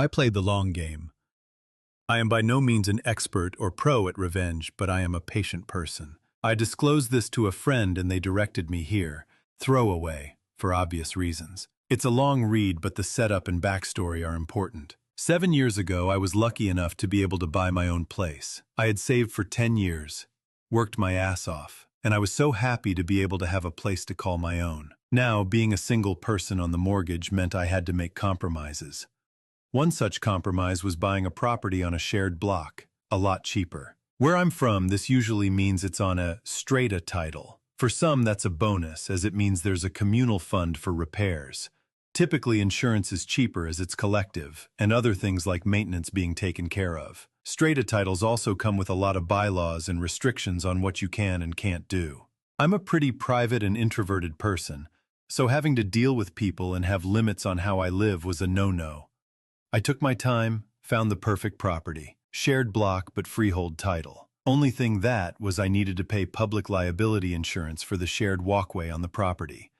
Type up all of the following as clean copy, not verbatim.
I play the long game. I am by no means an expert or pro at revenge, but I am a patient person. I disclosed this to a friend and they directed me here. Throwaway, for obvious reasons. It's a long read, but the setup and backstory are important. 7 years ago, I was lucky enough to be able to buy my own place. I had saved for 10 years, worked my ass off, and I was so happy to be able to have a place to call my own. Now, being a single person on the mortgage meant I had to make compromises. One such compromise was buying a property on a shared block, a lot cheaper. Where I'm from, this usually means it's on a strata title. For some, that's a bonus, as it means there's a communal fund for repairs. Typically, insurance is cheaper as it's collective, and other things like maintenance being taken care of. Strata titles also come with a lot of bylaws and restrictions on what you can and can't do. I'm a pretty private and introverted person, so having to deal with people and have limits on how I live was a no-no. I took my time, found the perfect property. Shared block but freehold title. Only thing that was I needed to pay public liability insurance for the shared walkway on the property,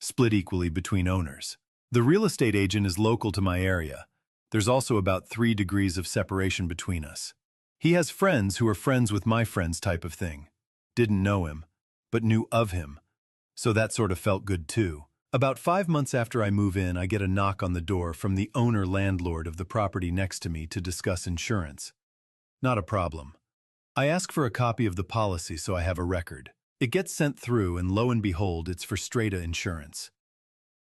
split equally between owners. The real estate agent is local to my area. There's also about 3 degrees of separation between us. He has friends who are friends with my friends type of thing. Didn't know him, but knew of him. So that sort of felt good too. About 5 months after I move in, I get a knock on the door from the owner-landlord of the property next to me to discuss insurance. Not a problem. I ask for a copy of the policy so I have a record. It gets sent through and lo and behold, it's for strata insurance.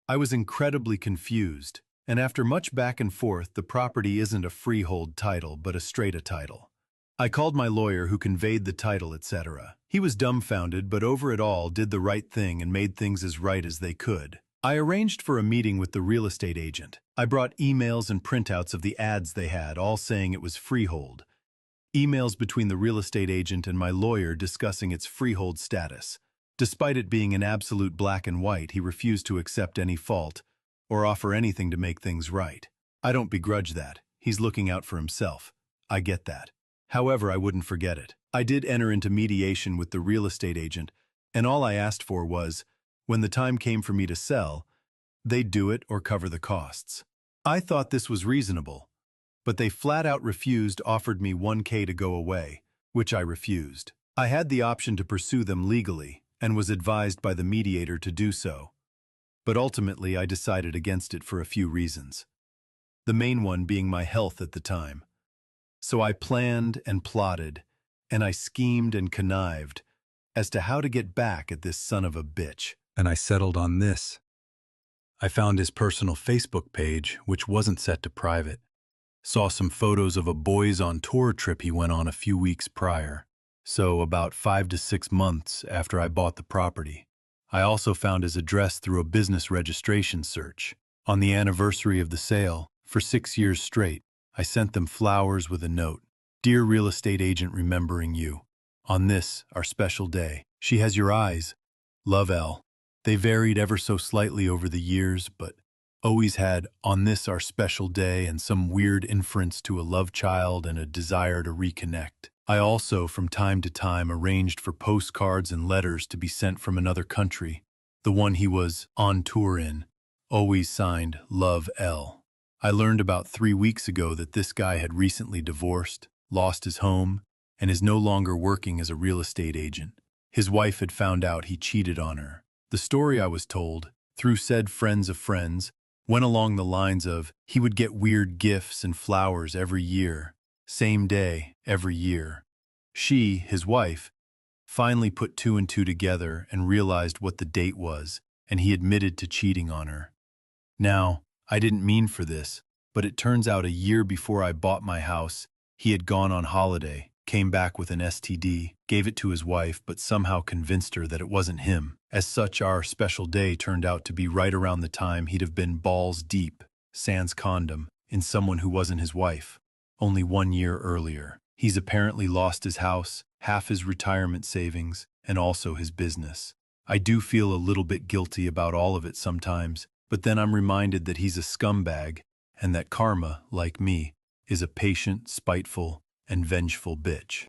I was incredibly confused, and after much back and forth, the property isn't a freehold title but a strata title. I called my lawyer who conveyed the title, etc. He was dumbfounded, but over it all did the right thing and made things as right as they could. I arranged for a meeting with the real estate agent. I brought emails and printouts of the ads they had, all saying it was freehold. Emails between the real estate agent and my lawyer discussing its freehold status. Despite it being in absolute black and white, he refused to accept any fault or offer anything to make things right. I don't begrudge that. He's looking out for himself. I get that. However, I wouldn't forget it. I did enter into mediation with the real estate agent, and all I asked for was, when the time came for me to sell, they'd do it or cover the costs. I thought this was reasonable, but they flat out refused, offered me $1,000 to go away, which I refused. I had the option to pursue them legally and was advised by the mediator to do so, but ultimately I decided against it for a few reasons. The main one being my health at the time. So I planned and plotted, and I schemed and connived as to how to get back at this son of a bitch. And I settled on this. I found his personal Facebook page, which wasn't set to private. Saw some photos of a boys on tour trip he went on a few weeks prior. So about 5 to 6 months after I bought the property. I also found his address through a business registration search. On the anniversary of the sale, for 6 years straight, I sent them flowers with a note. Dear real estate agent, remembering you. On this, our special day. She has your eyes. Love, L. They varied ever so slightly over the years, but always had on this, our special day, and some weird inference to a love child and a desire to reconnect. I also, from time to time, arranged for postcards and letters to be sent from another country. The one he was on tour in, always signed Love, L. I learned about 3 weeks ago that this guy had recently divorced, lost his home, and is no longer working as a real estate agent. His wife had found out he cheated on her. The story I was told, through said friends of friends, went along the lines of he would get weird gifts and flowers every year, same day, every year. She, his wife, finally put 2 and 2 together and realized what the date was, and he admitted to cheating on her. Now, I didn't mean for this, but it turns out a year before I bought my house, he had gone on holiday, came back with an STD, gave it to his wife, but somehow convinced her that it wasn't him. As such, our special day turned out to be right around the time he'd have been balls deep, sans condom, in someone who wasn't his wife, only 1 year earlier. He's apparently lost his house, half his retirement savings, and also his business. I do feel a little bit guilty about all of it sometimes, but then I'm reminded that he's a scumbag and that karma, like me, is a patient, spiteful, and vengeful bitch.